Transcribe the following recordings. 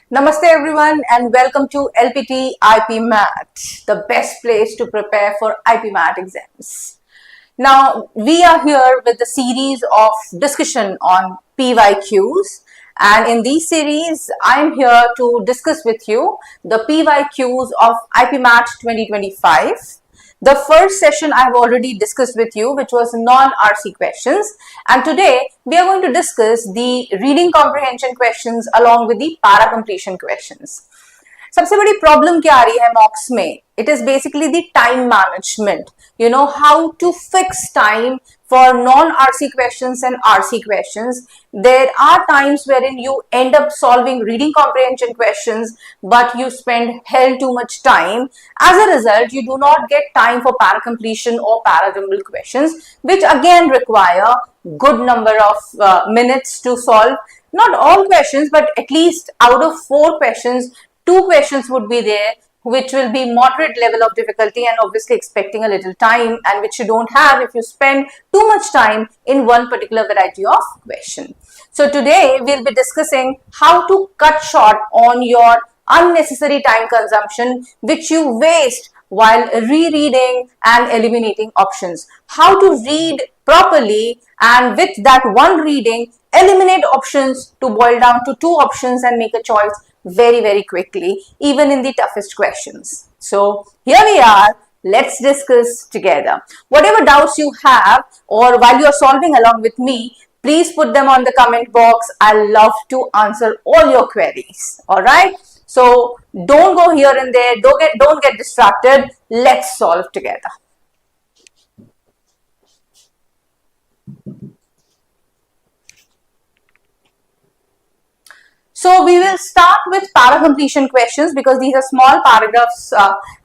Namaste everyone and welcome to LPT IPMAT, the best place to prepare for IPMAT exams. Now, we are here with a series of discussion on PYQs, and in this series, I am here to discuss with you the PYQs of IPMAT 2025. The first session I have already discussed with you, which was non-RC questions, and today we are going to discuss the reading comprehension questions along with the para completion questions. सबसे बड़ी problem क्या आ रही है मॉक्स में? It is basically the time management. You know how to fix time for non-RC questions and RC questions. There are times wherein you end up solving reading comprehension questions, but you spend hell too much time. As a result, you do not get time for para completion or para jumble questions, which again require good number of minutes to solve. Not all questions, but at least out of 4 questions, 2 questions would be there which will be moderate level of difficulty and obviously expecting a little time, and which you don't have if you spend too much time in one particular variety of question. So today we'll be discussing how to cut short on your unnecessary time consumption which you waste while rereading and eliminating options. How to read properly and with that one reading eliminate options to boil down to 2 options and make a choice very quickly, even in the toughest questions. So here we are. Let's discuss together. Whatever doubts you have or while you are solving along with me, please put them on the comment box. I love to answer all your queries. All right. So don't go here and there. Don't get distracted. Let's solve together. So we will start with para completion questions because these are small paragraphs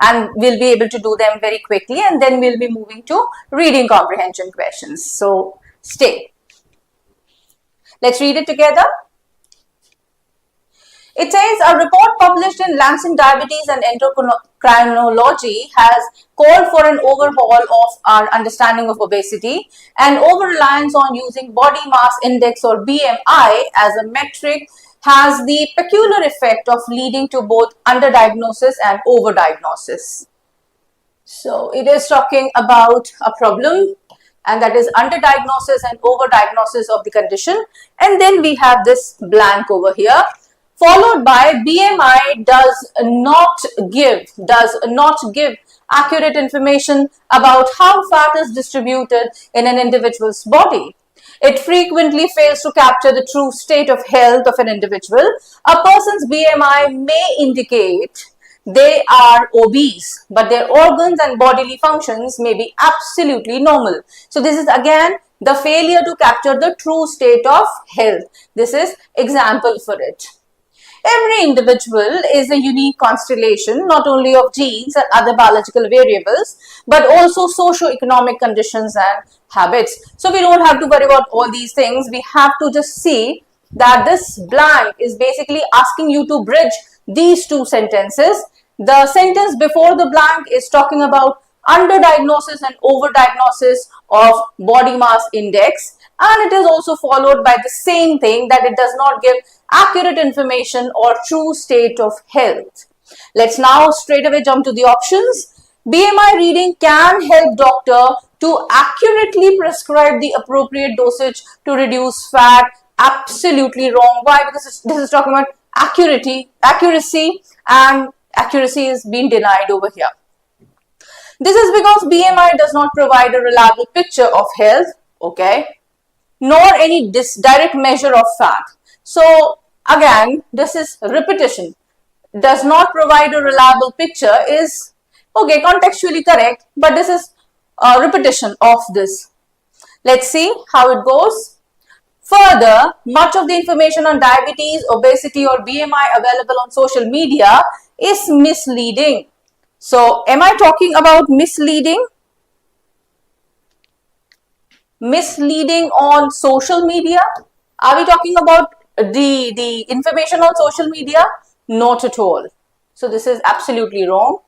and we'll be able to do them very quickly, and then we'll be moving to reading comprehension questions. So stay. Let's read it together. It says a report published in Lancet Diabetes and Endocrinology has called for an overhaul of our understanding of obesity and over-reliance on using body mass index or BMI as a metric has the peculiar effect of leading to both underdiagnosis and overdiagnosis. So it is talking about a problem, and that is underdiagnosis and overdiagnosis of the condition. And then we have this blank over here, followed by BMI does not give accurate information about how fat is distributed in an individual's body. It frequently fails to capture the true state of health of an individual. A person's BMI may indicate they are obese, but their organs and bodily functions may be absolutely normal. So this is again the failure to capture the true state of health. This is example for it. Every individual is a unique constellation not only of genes and other biological variables, but also socio-economic conditions and habits. So we don't have to worry about all these things. We have to just see that this blank is basically asking you to bridge these 2 sentences. The sentence before the blank is talking about underdiagnosis and overdiagnosis of body mass index, and it is also followed by the same thing, that it does not give accurate information or true state of health. Let's now straight away jump to the options. BMI reading can help doctor to accurately prescribe the appropriate dosage to reduce fat. Absolutely wrong. Why? Because this is talking about accuracy, and accuracy is being denied over here. This is because BMI does not provide a reliable picture of health, okay, nor any direct measure of fat. So again, this is repetition. Does not provide a reliable picture is, okay, contextually correct, but this is a repetition of this. Let's see how it goes. Further, much of the information on diabetes, obesity or BMI available on social media is misleading. So am I talking about misleading? Misleading on social media? Are we talking about the information on social media? Not at all. So this is absolutely wrong.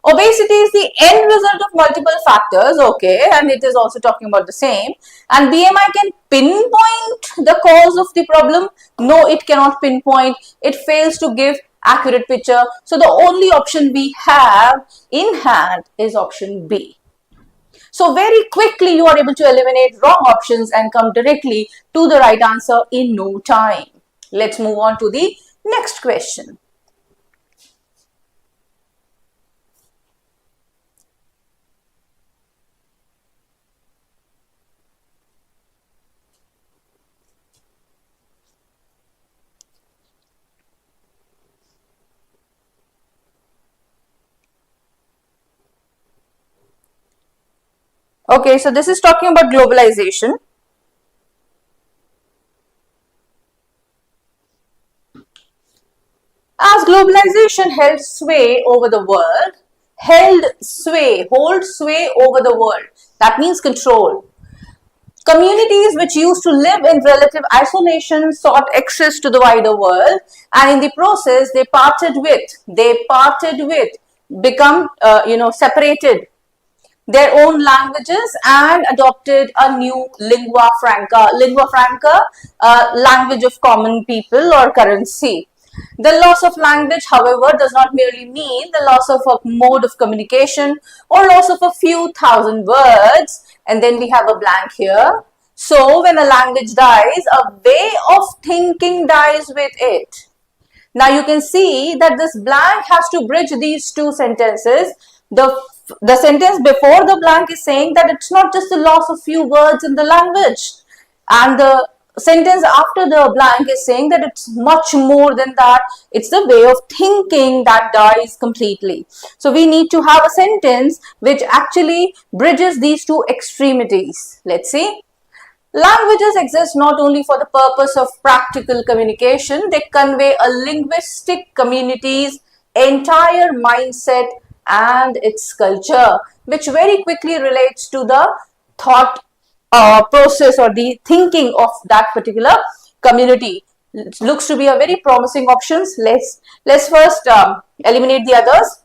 Obesity is the end result of multiple factors, okay, and it is also talking about the same. And BMI can pinpoint the cause of the problem? No, it cannot pinpoint. It fails to give accurate picture. So the only option we have in hand is option B. So very quickly you are able to eliminate wrong options and come directly to the right answer in no time. Let's move on to the next question. Okay, so this is talking about globalization. As globalization held sway over the world, hold sway over the world. That means control. Communities which used to live in relative isolation sought access to the wider world, and in the process they become separated their own languages and adopted a new lingua franca. Lingua franca, language of common people or currency. The loss of language, however, does not merely mean the loss of a mode of communication or loss of a few thousand words, and then we have a blank here. So, when a language dies, a way of thinking dies with it. Now, you can see that this blank has to bridge these two sentences. The sentence before the blank is saying that it's not just the loss of few words in the language, and the sentence after the blank is saying that it's much more than that. It's the way of thinking that dies completely. So we need to have a sentence which actually bridges these two extremities. Let's see. Languages exist not only for the purpose of practical communication, they convey a linguistic community's entire mindset and its culture, which very quickly relates to the thought process or the thinking of that particular community. It looks to be a very promising options. Let's first eliminate the others.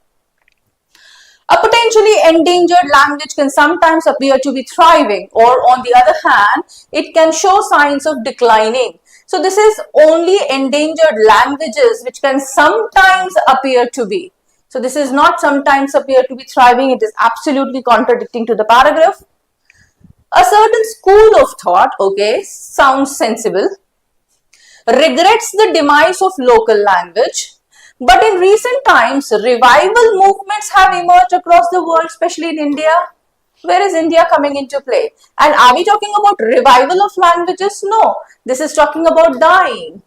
A potentially endangered language can sometimes appear to be thriving, or on the other hand, it can show signs of declining. So this is only endangered languages which can sometimes appear to be. So this is not sometimes appear to be thriving. It is absolutely contradicting to the paragraph. A certain school of thought, okay, sounds sensible, regrets the demise of local language. But in recent times, revival movements have emerged across the world, especially in India. Where is India coming into play? And are we talking about revival of languages? No, this is talking about dying.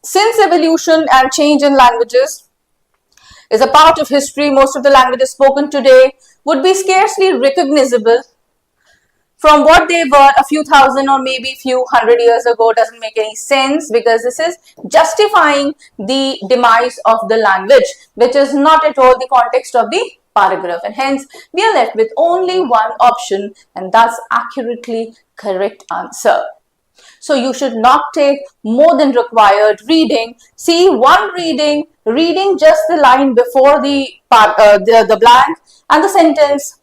Since evolution and change in languages is a part of history, most of the languages spoken today would be scarcely recognizable from what they were a few thousand or maybe few hundred years ago. Doesn't make any sense, because this is justifying the demise of the language, which is not at all the context of the paragraph, and hence we are left with only one option, and that's accurately correct answer. So you should not take more than required reading. See, one reading just the line before the blank, and the sentence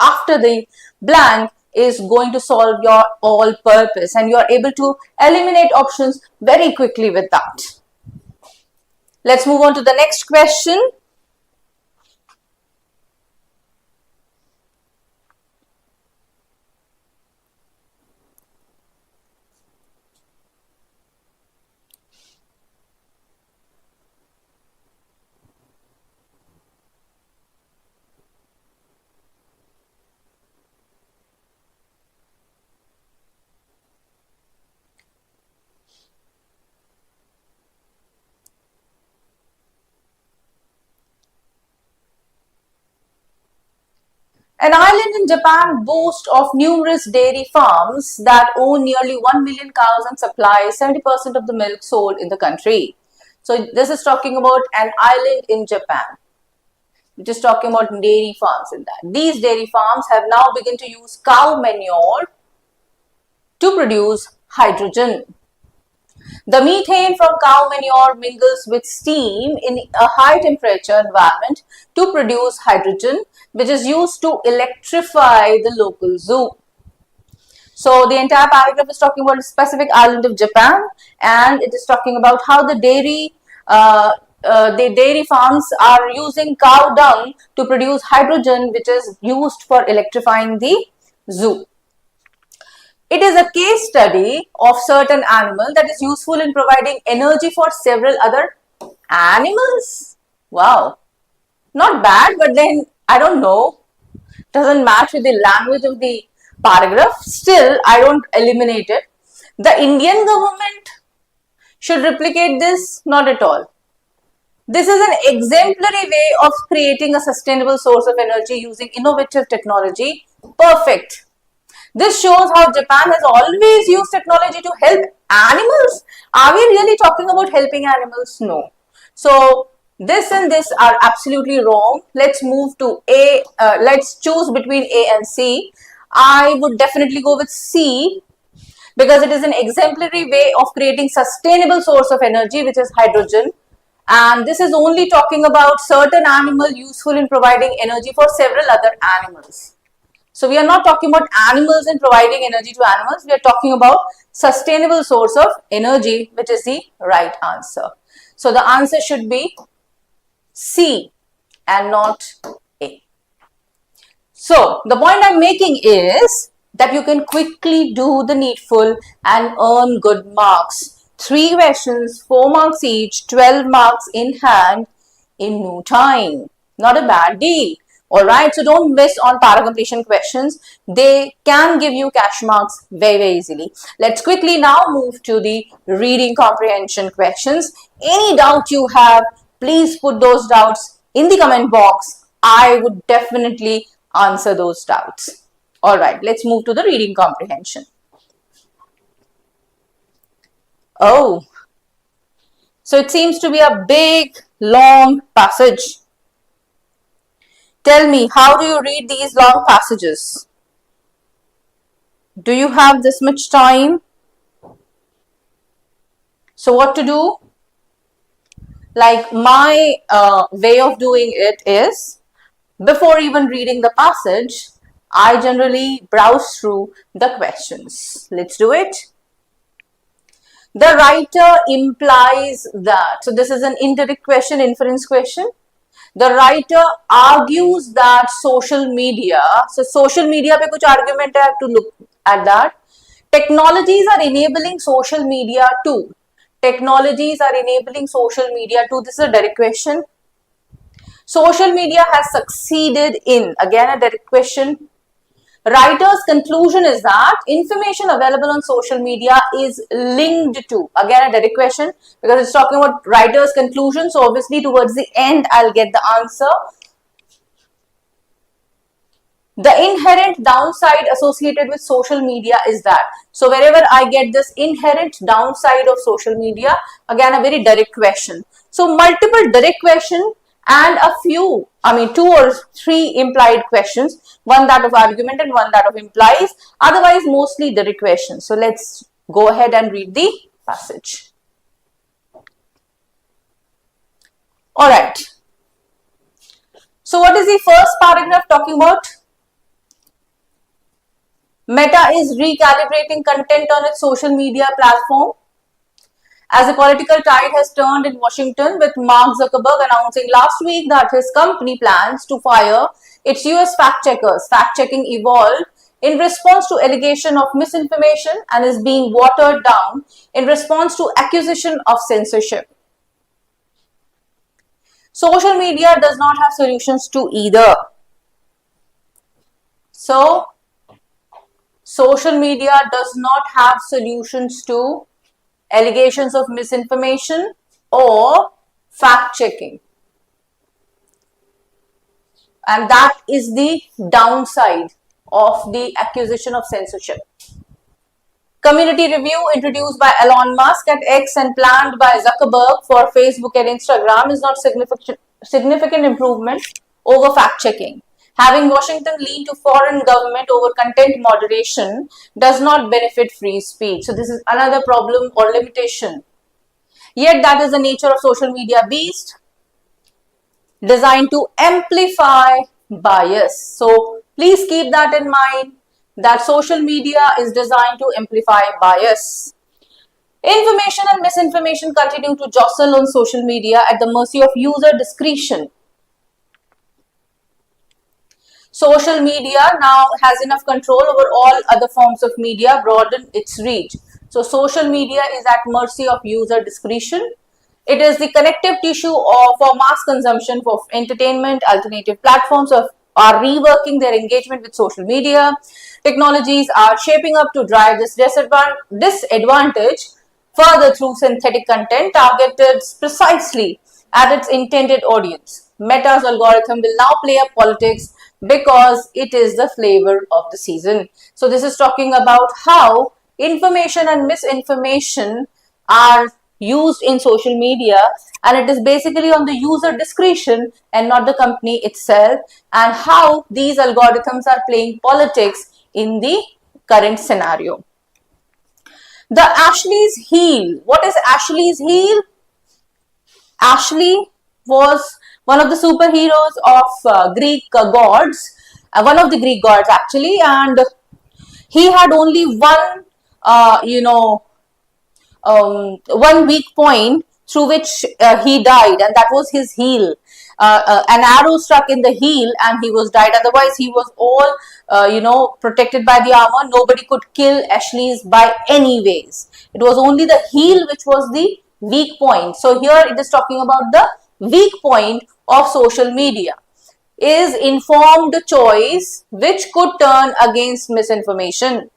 after the blank is going to solve your all purpose, and you are able to eliminate options very quickly with that. Let's move on to the next question. An island in Japan boasts of numerous dairy farms that own nearly 1 million cows and supply 70% of the milk sold in the country. So this is talking about an island in Japan, which is talking about dairy farms in that. These dairy farms have now begun to use cow manure to produce hydrogen. The methane from cow manure mingles with steam in a high temperature environment to produce hydrogen, which is used to electrify the local zoo. So the entire paragraph is talking about a specific island of Japan, and it is talking about how the dairy farms are using cow dung to produce hydrogen, which is used for electrifying the zoo. It is a case study of certain animal that is useful in providing energy for several other animals. Wow, not bad, but then I don't know, doesn't match with the language of the paragraph. Still, I don't eliminate it. The Indian government should replicate this? Not at all. This is an exemplary way of creating a sustainable source of energy using innovative technology. Perfect. This shows how Japan has always used technology to help animals. Are we really talking about helping animals? No. So, this and this are absolutely wrong. Let's move to A. Let's choose between A and C. I would definitely go with C because it is an exemplary way of creating sustainable source of energy, which is hydrogen. And this is only talking about certain animal useful in providing energy for several other animals. So we are not talking about animals and providing energy to animals. We are talking about sustainable source of energy, which is the right answer. So the answer should be C and not A. So the point I'm making is that you can quickly do the needful and earn good marks. 3 questions, 4 marks each, 12 marks in hand in no time. Not a bad deal. Alright, so don't miss on para completion questions. They can give you cash marks very, very easily. Let's quickly now move to the reading comprehension questions. Any doubt you have, please put those doubts in the comment box. I would definitely answer those doubts. Alright, let's move to the reading comprehension. Oh, so it seems to be a big, long passage. Tell me, how do you read these long passages? Do you have this much time? So what to do? Like my way of doing it is, before even reading the passage, I generally browse through the questions. Let's do it. The writer implies that, so this is an indirect question, inference question. The writer argues that social media, so social media pe kuch argument I have to look at that. Technologies are enabling social media too. Technologies are enabling social media too. This is a direct question. Social media has succeeded in, again a direct question. Writer's conclusion is that information available on social media is linked to, again a direct question because it's talking about writer's conclusion. So obviously towards the end I'll get the answer. The inherent downside associated with social media is that. So wherever I get this inherent downside of social media, again a very direct question. So multiple direct question and a few, 2 or 3 implied questions, one that of argument and one that of implies, otherwise mostly direct questions. So let's go ahead and read the passage. Alright. So what is the first paragraph talking about? Meta is recalibrating content on its social media platform. As the political tide has turned in Washington, with Mark Zuckerberg announcing last week that his company plans to fire its US fact-checkers. Fact-checking evolved in response to allegation of misinformation and is being watered down in response to accusation of censorship. Social media does not have solutions to either. So, social media does not have solutions to allegations of misinformation or fact-checking. And that is the downside of the accusation of censorship. Community review introduced by Elon Musk at X and planned by Zuckerberg for Facebook and Instagram is not significant improvement over fact-checking. Having Washington lean to foreign government over content moderation does not benefit free speech. So this is another problem or limitation. Yet that is the nature of social media beast, designed to amplify bias. So please keep that in mind, that social media is designed to amplify bias. Information and misinformation continue to jostle on social media at the mercy of user discretion. Social media now has enough control over all other forms of media, broaden its reach. So social media is at mercy of user discretion. It is the connective tissue for mass consumption for entertainment. Alternative platforms are reworking their engagement with social media. Technologies are shaping up to drive this disadvantage further through synthetic content targeted precisely at its intended audience. Meta's algorithm will now play up politics because it is the flavor of the season. So this is talking about how information and misinformation are used in social media, and it is basically on the user discretion and not the company itself, and how these algorithms are playing politics in the current scenario. The Ashley's heel. What is Ashley's heel? Ashley was one of the superheroes of Greek gods, one of the Greek gods actually, and he had only one, one weak point through which he died, and that was his heel. An arrow struck in the heel and he was died. Otherwise, he was all, protected by the armor. Nobody could kill Achilles by any ways. It was only the heel which was the weak point. So here it is talking about the weak point of social media is informed choice which could turn against misinformation.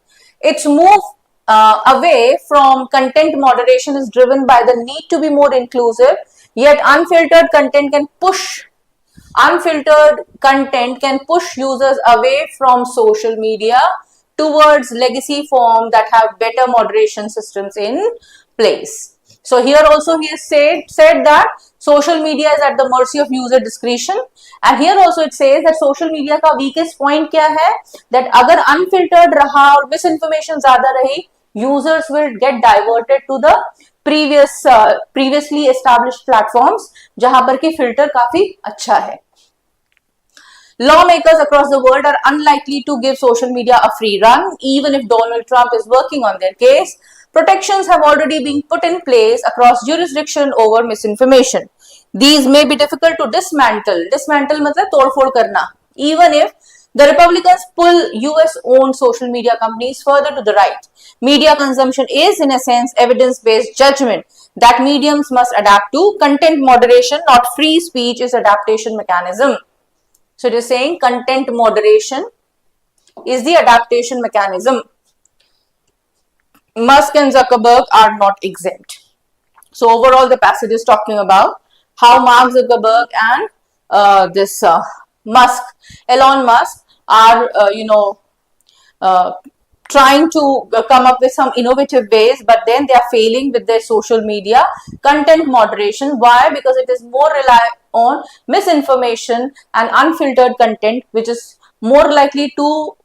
Its move away from content moderation is driven by the need to be more inclusive, yet unfiltered content can push users away from social media towards legacy form that have better moderation systems in place. So here also he has said that social media is at the mercy of user discretion, and here also it says that social media का weakest point क्या है, that अगर unfiltered रहा और misinformation ज़्यादा रही, users will get diverted to the previously established platforms जहां पर की filter काफी अच्छा है. Lawmakers across the world are unlikely to give social media a free run, even if Donald Trump is working on their case. Protections have already been put in place across jurisdiction over misinformation. These may be difficult to dismantle. Dismantle मतलब तोड़फोड़ करना. Even if the Republicans pull US-owned social media companies further to the right. Media consumption is, in a sense, evidence-based judgment that mediums must adapt to. Content moderation, not free speech, is adaptation mechanism. So it is saying content moderation is the adaptation mechanism. Musk and Zuckerberg are not exempt. So overall, the passage is talking about how Mark Zuckerberg and Elon Musk are, trying to come up with some innovative ways, but then they are failing with their social media content moderation. Why? Because it is more reliant on misinformation and unfiltered content, which is more likely to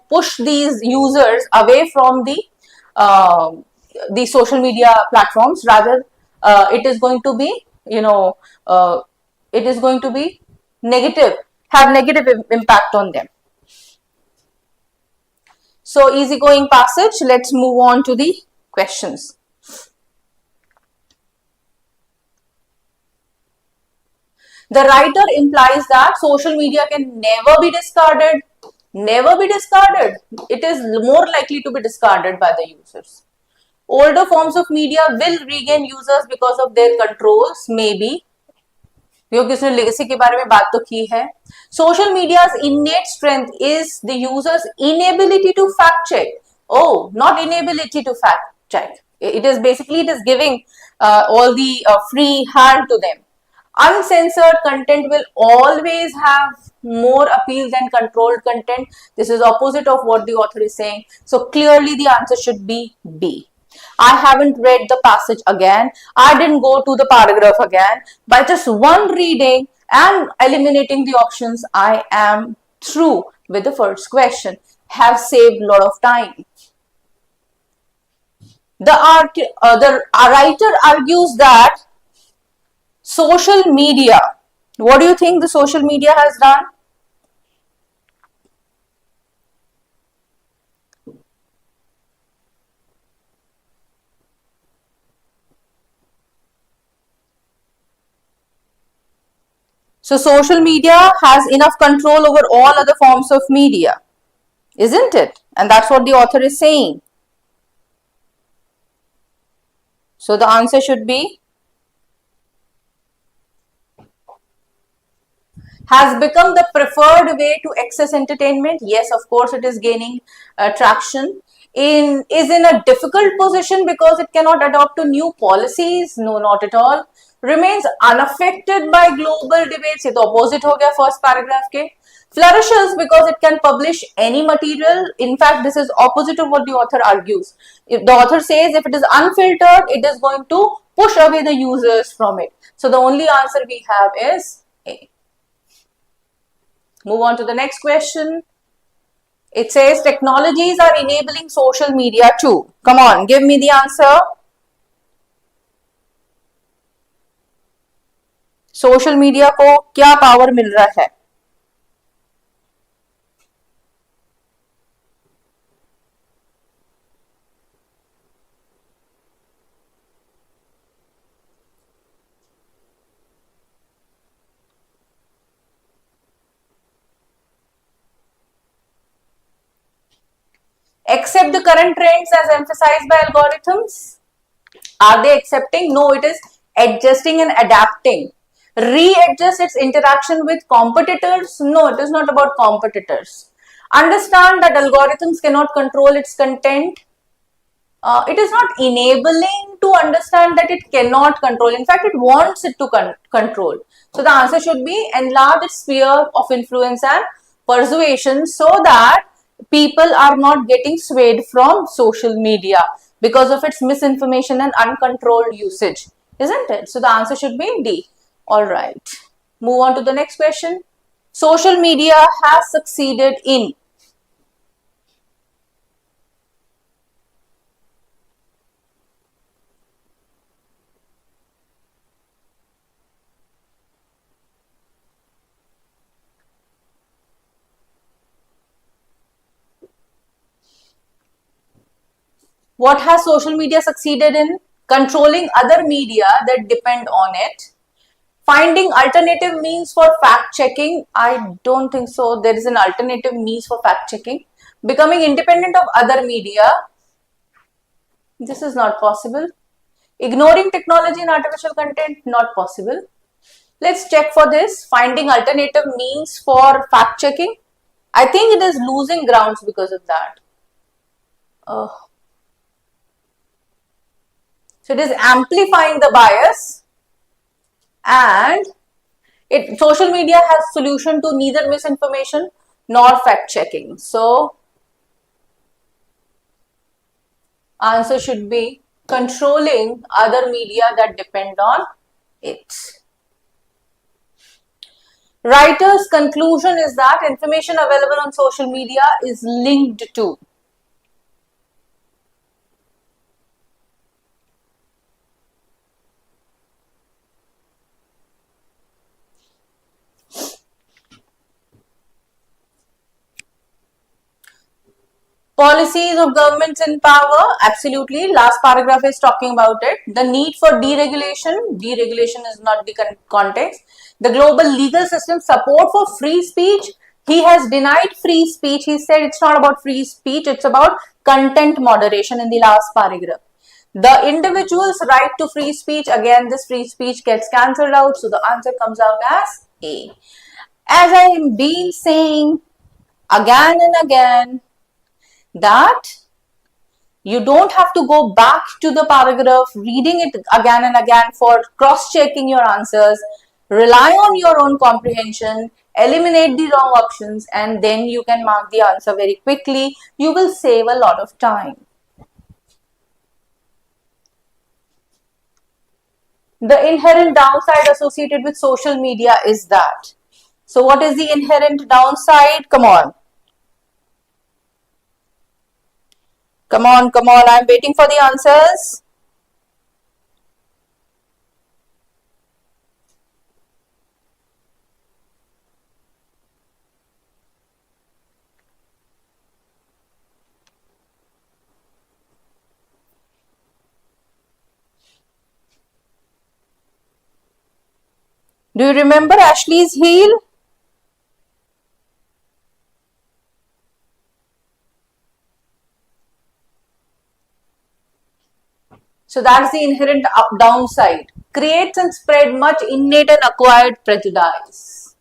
push these users away from the social media platforms. Rather, it is going to be, it is going to be have negative impact on them. So, easygoing passage. Let's move on to the questions. The writer implies that social media can never be discarded. Never be discarded. It is more likely to be discarded by the users. Older forms of media will regain users because of their controls, maybe. क्योंकि उसने legacy के बारे में बात तो की है. Social media's innate strength is the user's inability to fact check. Oh, not inability to fact check. It is giving all the free hand to them. Uncensored content will always have more appeal than controlled content. This is opposite of what the author is saying. So clearly the answer should be B. I haven't read the passage again. I didn't go to the paragraph again. By just one reading, and eliminating the options I am through with the first question have saved a lot of time. The writer argues that social media, what do you think the social media has done? So social media has enough control over all other forms of media, isn't it? And that's what the author is saying. So the answer should be has become the preferred way to access entertainment. Yes, of course, it is gaining traction. Is in a difficult position because it cannot adopt to new policies. No, not at all. Remains unaffected by global debates. ये तो opposite हो गया first paragraph के. Flourishes because it can publish any material. In fact, this is opposite of what the author argues. If the author says if it is unfiltered, it is going to push away the users from it. So the only answer we have is A. Move on to the next question. It says technologies are enabling social media too. Come on, give me the answer. Social media को क्या power मिल रहा है? Accept the current trends as emphasized by algorithms? Are they accepting? No, it is adjusting and adapting. Readjust its interaction with competitors? No, it is not about competitors. Understand that algorithms cannot control its content. It is not enabling to understand that it cannot control. In fact, it wants it to control. So the answer should be enlarge its sphere of influence and persuasion so that people are not getting swayed from social media because of its misinformation and uncontrolled usage, isn't it? So the answer should be D. All right. Move on to the next question. Social media has succeeded in. What has social media succeeded in? Controlling other media that depend on it. Finding alternative means for fact checking. I don't think so. There is an alternative means for fact checking. Becoming independent of other media. This is not possible. Ignoring technology and artificial content. Not possible. Let's check for this. Finding alternative means for fact checking. I think it is losing grounds because of that. So it is amplifying the bias, and social media has solution to neither misinformation nor fact checking. So answer should be controlling other media that depend on it. Writer's conclusion is that information available on social media is linked to. Policies of governments in power, absolutely. Last paragraph is talking about it. The need for deregulation. Deregulation is not the context. The global legal system, support for free speech. He has denied free speech. He said it's not about free speech, it's about content moderation in the last paragraph. The individual's right to free speech, again, this free speech gets cancelled out. So the answer comes out as A. As I have been saying again and again, that you don't have to go back to the paragraph, reading it again and again for cross-checking your answers. Rely on your own comprehension, eliminate the wrong options, and then you can mark the answer very quickly. You will save a lot of time. The inherent downside associated with social media is that. So what is the inherent downside? Come on. Come on, come on. I'm waiting for the answers. Do you remember Ashley's heel? So that's the inherent downside. Creates and spread much innate and acquired prejudice.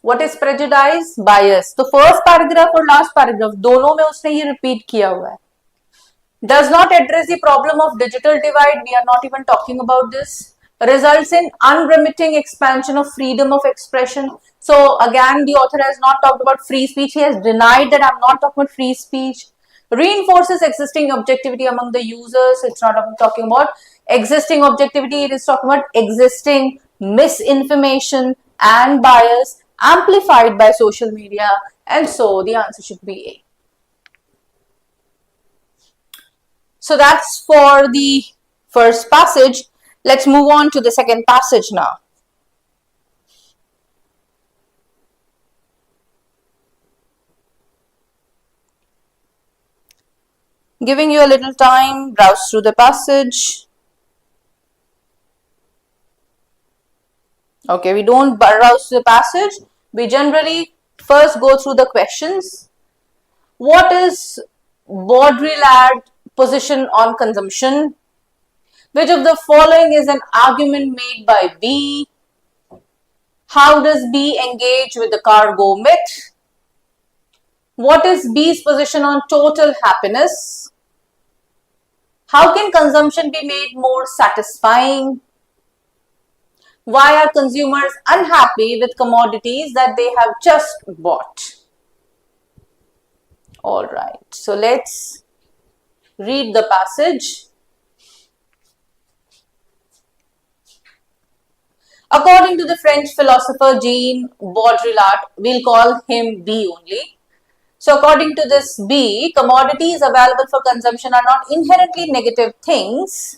What is prejudice? Bias. तो first paragraph और last paragraph दोनों में उसने ये repeat किया हुआ है. Does not address the problem of digital divide. We are not even talking about this. Results in unremitting expansion of freedom of expression. So again, the author has not talked about free speech. He has denied that I'm not talking about free speech. Reinforces existing objectivity among the users. It's not talking about existing objectivity. It is talking about existing misinformation and bias amplified by social media. And so the answer should be A. So that's for the first passage. Let's move on to the second passage now. Giving you a little time, browse through the passage. Okay, we don't browse through the passage. We generally first go through the questions. What is Baudrillard position on consumption? Which of the following is an argument made by B? How does B engage with the cargo myth? What is B's position on total happiness? How can consumption be made more satisfying? Why are consumers unhappy with commodities that they have just bought? All right, so let's read the passage. According to the French philosopher Jean Baudrillard, we'll call him B only. So according to this B, commodities available for consumption are not inherently negative things.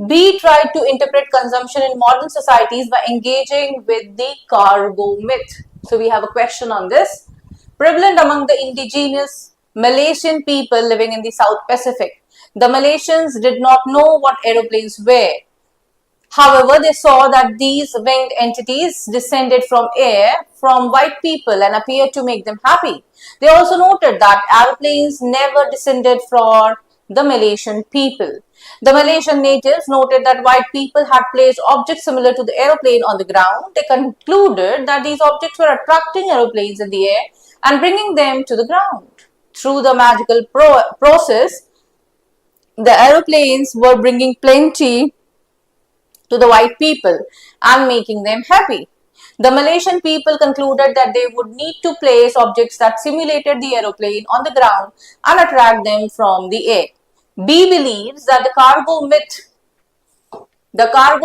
B tried to interpret consumption in modern societies by engaging with the cargo myth. So we have a question on this. Prevalent among the indigenous Malaysian people living in the South Pacific. The Malaysians did not know what aeroplanes were. However, they saw that these winged entities descended from air from white people and appeared to make them happy. They also noted that aeroplanes never descended from the Malaysian people. The Malaysian natives noted that white people had placed objects similar to the aeroplane on the ground. They concluded that these objects were attracting aeroplanes in the air and bringing them to the ground. Through the magical process, the aeroplanes were bringing plenty to the white people and making them happy. The Malaysian people concluded that they would need to place objects that simulated the aeroplane on the ground and attract them from the air. B believes that the cargo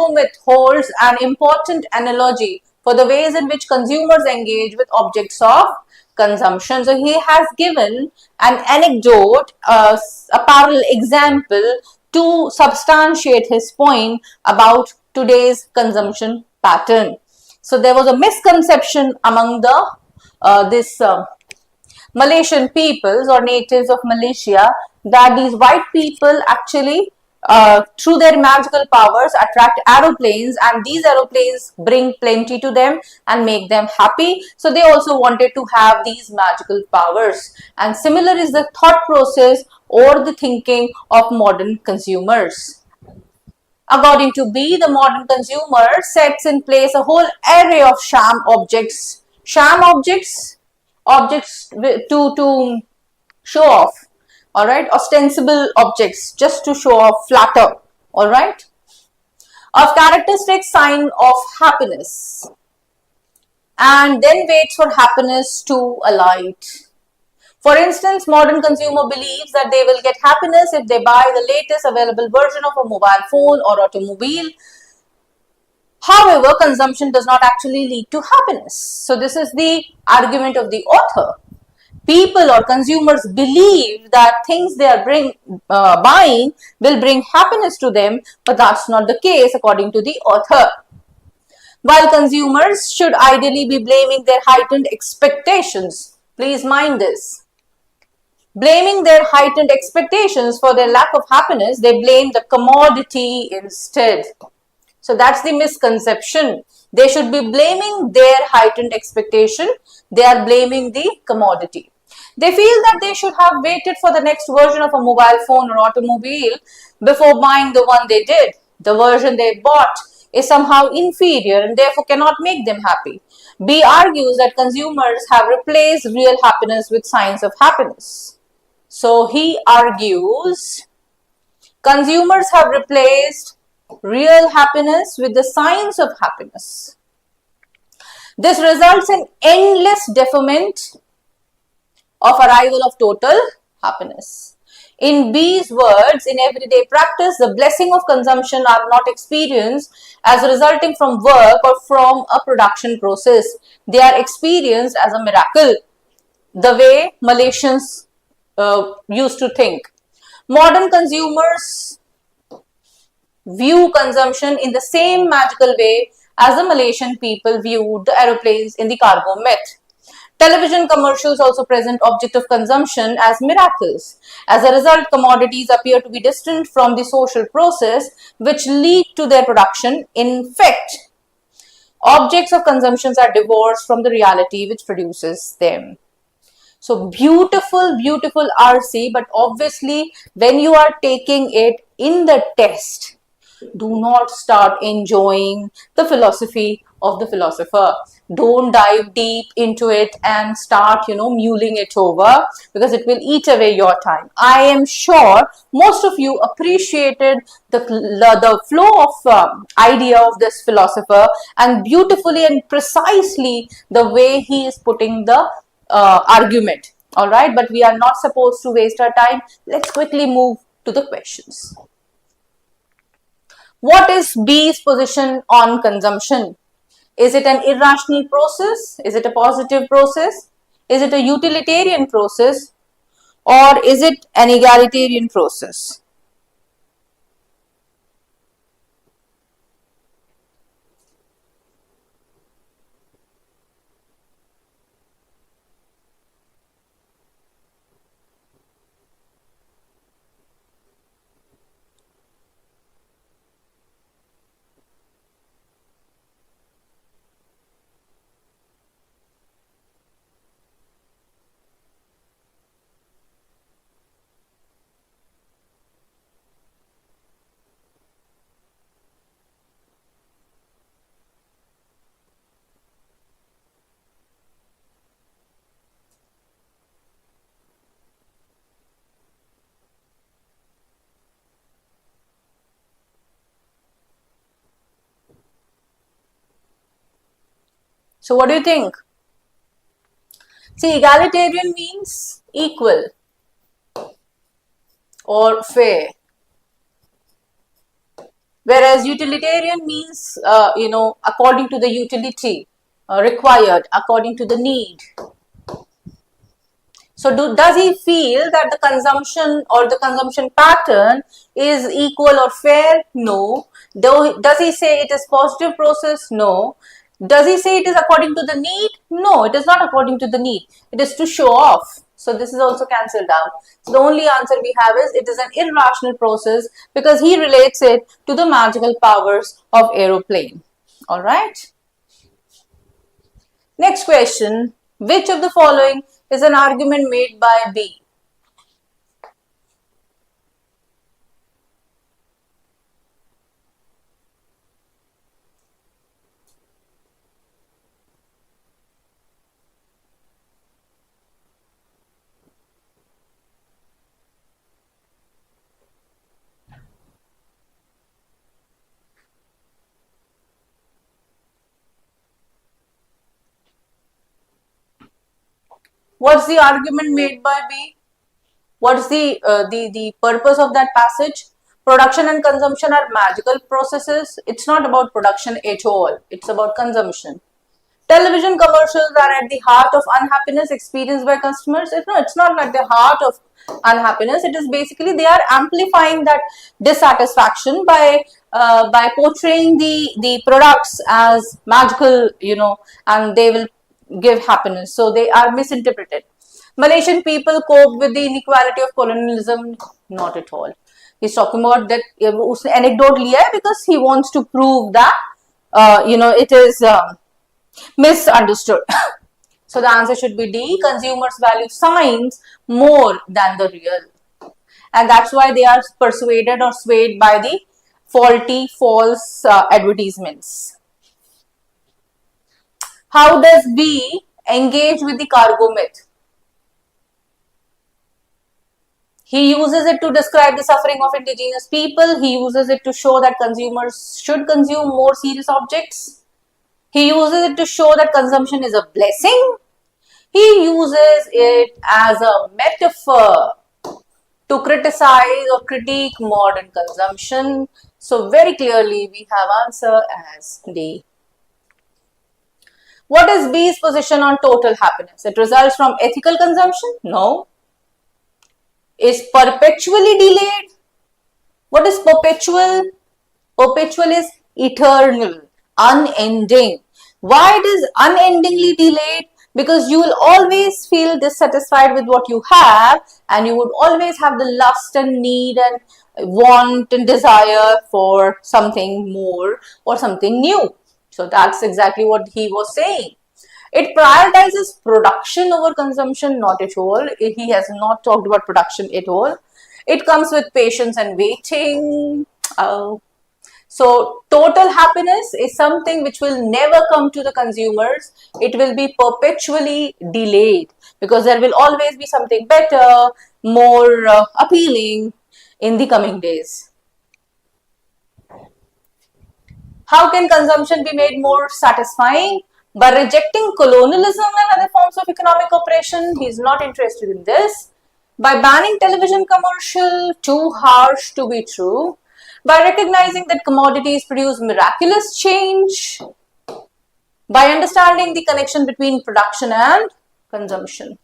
myth holds an important analogy for the ways in which consumers engage with objects of consumption. So he has given an anecdote, a parallel example to substantiate his point about today's consumption pattern. So there was a misconception among the Malaysian peoples or natives of Malaysia that these white people actually through their magical powers attract aeroplanes, and these aeroplanes bring plenty to them and make them happy. So they also wanted to have these magical powers, and similar is the thought process or the thinking of modern consumers. According to B, the modern consumer sets in place a whole array of sham objects. Sham objects, objects to show off. All right, ostensible objects just to show off, flatter. All right, of characteristic sign of happiness, and then waits for happiness to alight. For instance, modern consumer believes that they will get happiness if they buy the latest available version of a mobile phone or automobile. However, consumption does not actually lead to happiness. So this is the argument of the author. People or consumers believe that things they are buying will bring happiness to them, but that's not the case according to the author. While consumers should ideally be blaming their heightened expectations, please mind this. Blaming their heightened expectations for their lack of happiness, they blame the commodity instead. So that's the misconception. They should be blaming their heightened expectation. They are blaming the commodity. They feel that they should have waited for the next version of a mobile phone or automobile before buying the one they did. The version they bought is somehow inferior and therefore cannot make them happy. B argues that consumers have replaced real happiness with signs of happiness. So he argues consumers have replaced real happiness with the signs of happiness. This results in endless deferment of arrival of total happiness. In B's words, in everyday practice, the blessing of consumption are not experienced as resulting from work or from a production process. They are experienced as a miracle, the way Malaysians used to think. Modern consumers view consumption in the same magical way as the Malaysian people viewed the aeroplanes in the cargo myth. Television commercials also present objects of consumption as miracles. As a result, commodities appear to be distant from the social process which lead to their production. In fact, objects of consumption are divorced from the reality which produces them. So beautiful, beautiful RC, but obviously when you are taking it in the test, do not start enjoying the philosophy of the philosopher. Don't dive deep into it and start, mulling it over, because it will eat away your time. I am sure most of you appreciated the flow of idea of this philosopher, and beautifully and precisely the way he is putting the argument. All right, but we are not supposed to waste our time. Let's quickly move to the questions. What is B's position on consumption? Is it an irrational process? Is it a positive process? Is it a utilitarian process? Or is it an egalitarian process? So what do you think? See, egalitarian means equal or fair, whereas utilitarian means, according to the utility required, according to the need. So does he feel that the consumption or the consumption pattern is equal or fair? No. Does he say it is positive process? No. Does he say it is according to the need? No, it is not according to the need. It is to show off. So this is also cancelled out. So the only answer we have is it is an irrational process, because he relates it to the magical powers of aeroplane. All right. Next question. Which of the following is an argument made by B? What's the argument made by B? What's the purpose of that passage? Production and consumption are magical processes. It's not about production at all. It's about consumption. Television commercials are at the heart of unhappiness experienced by customers. No, it's not at the heart of unhappiness. It is basically they are amplifying that dissatisfaction by portraying the products as magical, and they will give happiness. So they are misinterpreted. Malaysian people cope with the inequality of colonialism. Not at all. He's talking about that उसने anecdote लिया है because he wants to prove that it is misunderstood. So the answer should be D. Consumers value signs more than the real. And that's why they are persuaded or swayed by the false advertisements. How does B engage with the cargo myth? He uses it to describe the suffering of indigenous people. He uses it to show that consumers should consume more serious objects. He uses it to show that consumption is a blessing. He uses it as a metaphor to criticize or critique modern consumption. So very clearly we have answer as D. What is B's position on total happiness? It results from ethical consumption? No. Is perpetually delayed? What is perpetual? Perpetual is eternal, unending. Why it is unendingly delayed? Because you will always feel dissatisfied with what you have, and you would always have the lust and need and want and desire for something more or something new. So that's exactly what he was saying. It prioritizes production over consumption, not at all. He has not talked about production at all. It comes with patience and waiting. So total happiness is something which will never come to the consumers. It will be perpetually delayed because there will always be something better, more appealing in the coming days. How can consumption be made more satisfying? By rejecting colonialism and other forms of economic oppression. He is not interested in this. By banning television commercial, too harsh to be true. By recognizing that commodities produce miraculous change. By understanding the connection between production and consumption.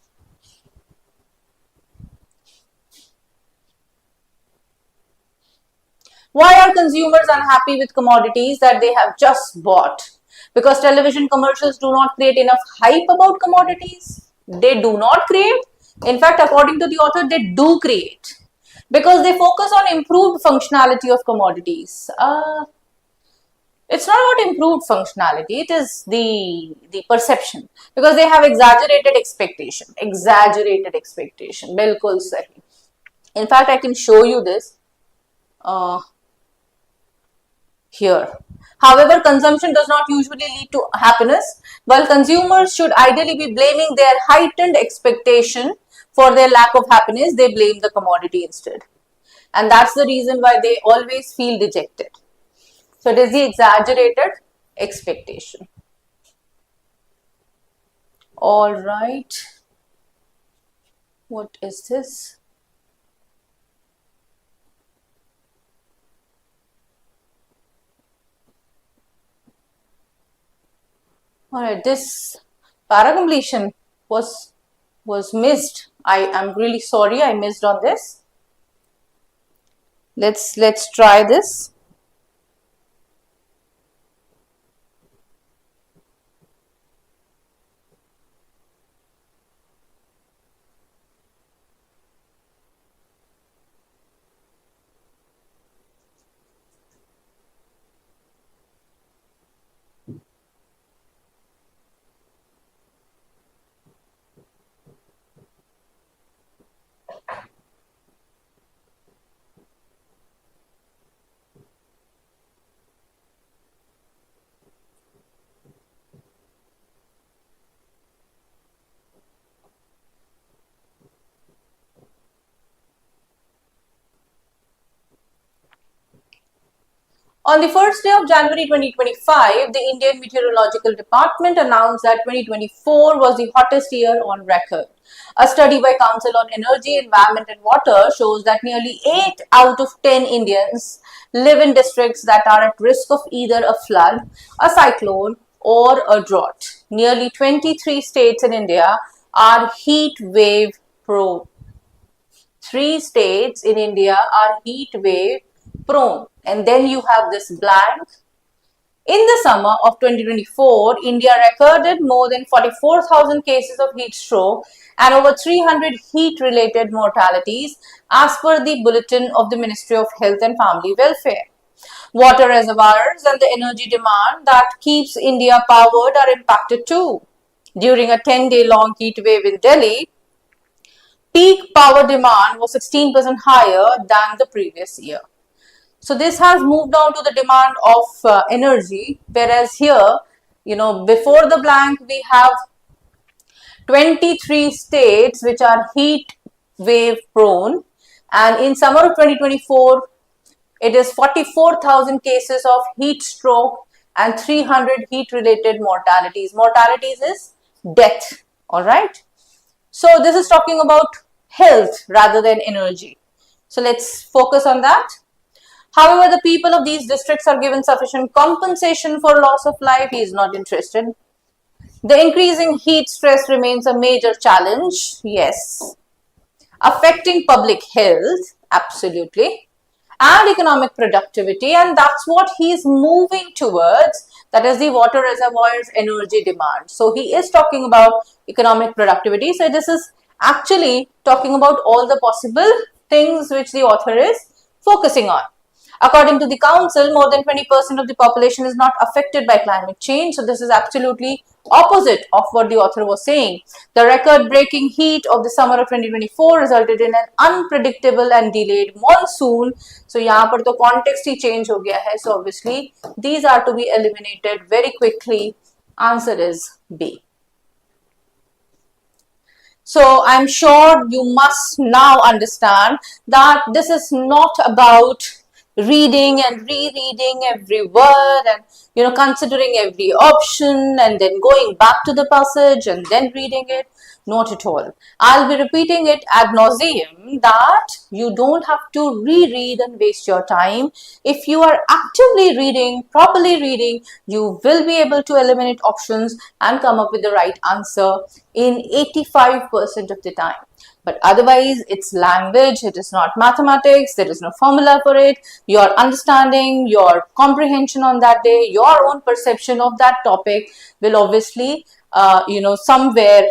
Why are consumers unhappy with commodities that they have just bought? Because television commercials do not create enough hype about commodities. They do not create. In fact, according to the author, they do create. Because they focus on improved functionality of commodities. It's not about improved functionality, it is the perception. Because they have exaggerated expectation. Exaggerated expectation. Bilkul sahi. In fact, I can show you this. Here. However, consumption does not usually lead to happiness. While consumers should ideally be blaming their heightened expectation for their lack of happiness, they blame the commodity instead. And that's the reason why they always feel dejected. So it is the exaggerated expectation. All right. What is this? All right, this para completion was missed. I am really sorry I missed on this. Let's try this. On the first day of January 2025, the Indian Meteorological Department announced that 2024 was the hottest year on record. A study by Council on Energy, Environment and Water shows that nearly 8 out of 10 Indians live in districts that are at risk of either a flood, a cyclone, or a drought. Nearly 23 states in India are heat wave prone. 3 states in India are heat wave prone. And then you have this blank. In the summer of 2024, India recorded more than 44,000 cases of heat stroke and over 300 heat-related mortalities as per the bulletin of the Ministry of Health and Family Welfare. Water reservoirs and the energy demand that keeps India powered are impacted too. During a 10-day long heat wave in Delhi, peak power demand was 16% higher than the previous year. So this has moved on to the demand of energy, whereas here, before the blank, we have 23 states which are heat wave prone, and in summer of 2024, it is 44,000 cases of heat stroke and 300 heat related mortalities. Mortalities is death, all right? So this is talking about health rather than energy. So let's focus on that. However, the people of these districts are given sufficient compensation for loss of life. He is not interested. The increasing heat stress remains a major challenge. Yes. Affecting public health. Absolutely. And economic productivity. And that's what he is moving towards. That is the water reservoirs energy demand. So he is talking about economic productivity. So this is actually talking about all the possible things which the author is focusing on. According to the council, more than 20% of the population is not affected by climate change. So this is absolutely opposite of what the author was saying. The record-breaking heat of the summer of 2024 resulted in an unpredictable and delayed monsoon. So यहाँ पर तो context ही change हो गया है. So obviously these are to be eliminated very quickly. Answer is B. So I'm sure you must now understand that this is not about reading and rereading every word and considering every option and then going back to the passage and then reading it. Not at all. I'll be repeating it ad nauseum that you don't have to reread and waste your time. If you are actively reading, properly reading, you will be able to eliminate options and come up with the right answer in 85% of the time. But otherwise, it's language, it is not mathematics, there is no formula for it. Your understanding, your comprehension on that day, your own perception of that topic will obviously, somewhere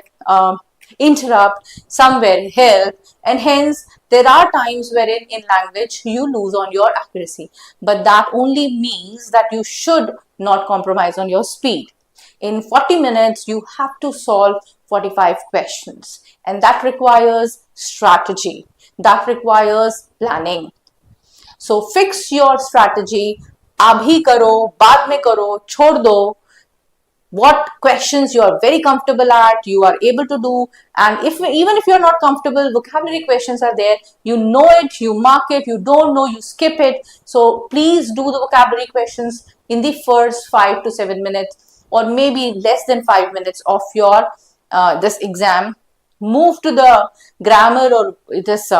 interrupt, somewhere help, and hence there are times wherein in language you lose on your accuracy. But that only means that you should not compromise on your speed. In 40 minutes, you have to solve 45 questions. And that requires strategy. That requires planning. So fix your strategy. Abhi karo, baad mein karo, chhod do. What questions you are very comfortable at, you are able to do. And even if you're not comfortable, vocabulary questions are there. You know it, you mark it. You don't know, you skip it. So please do the vocabulary questions in the first 5 to 7 minutes or maybe less than 5 minutes of your this exam. Move to the grammar or this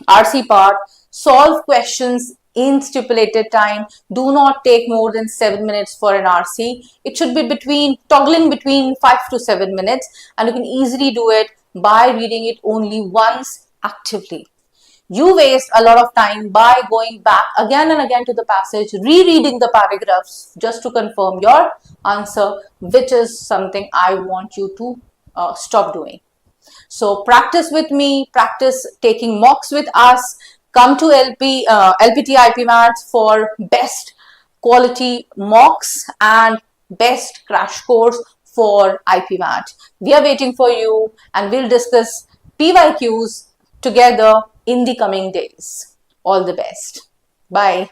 RC part. Solve questions in stipulated time. Do not take more than 7 minutes for an RC. It should be toggling between 5 to 7 minutes, and you can easily do it by reading it only once actively. You waste a lot of time by going back again and again to the passage, rereading the paragraphs just to confirm your answer, which is something I want you to stop doing. So practice with me, practice taking mocks with us. Come to LPT IPMAT for best quality mocks and best crash course for IPMAT. We are waiting for you and we'll discuss PYQs together in the coming days. All the best. Bye.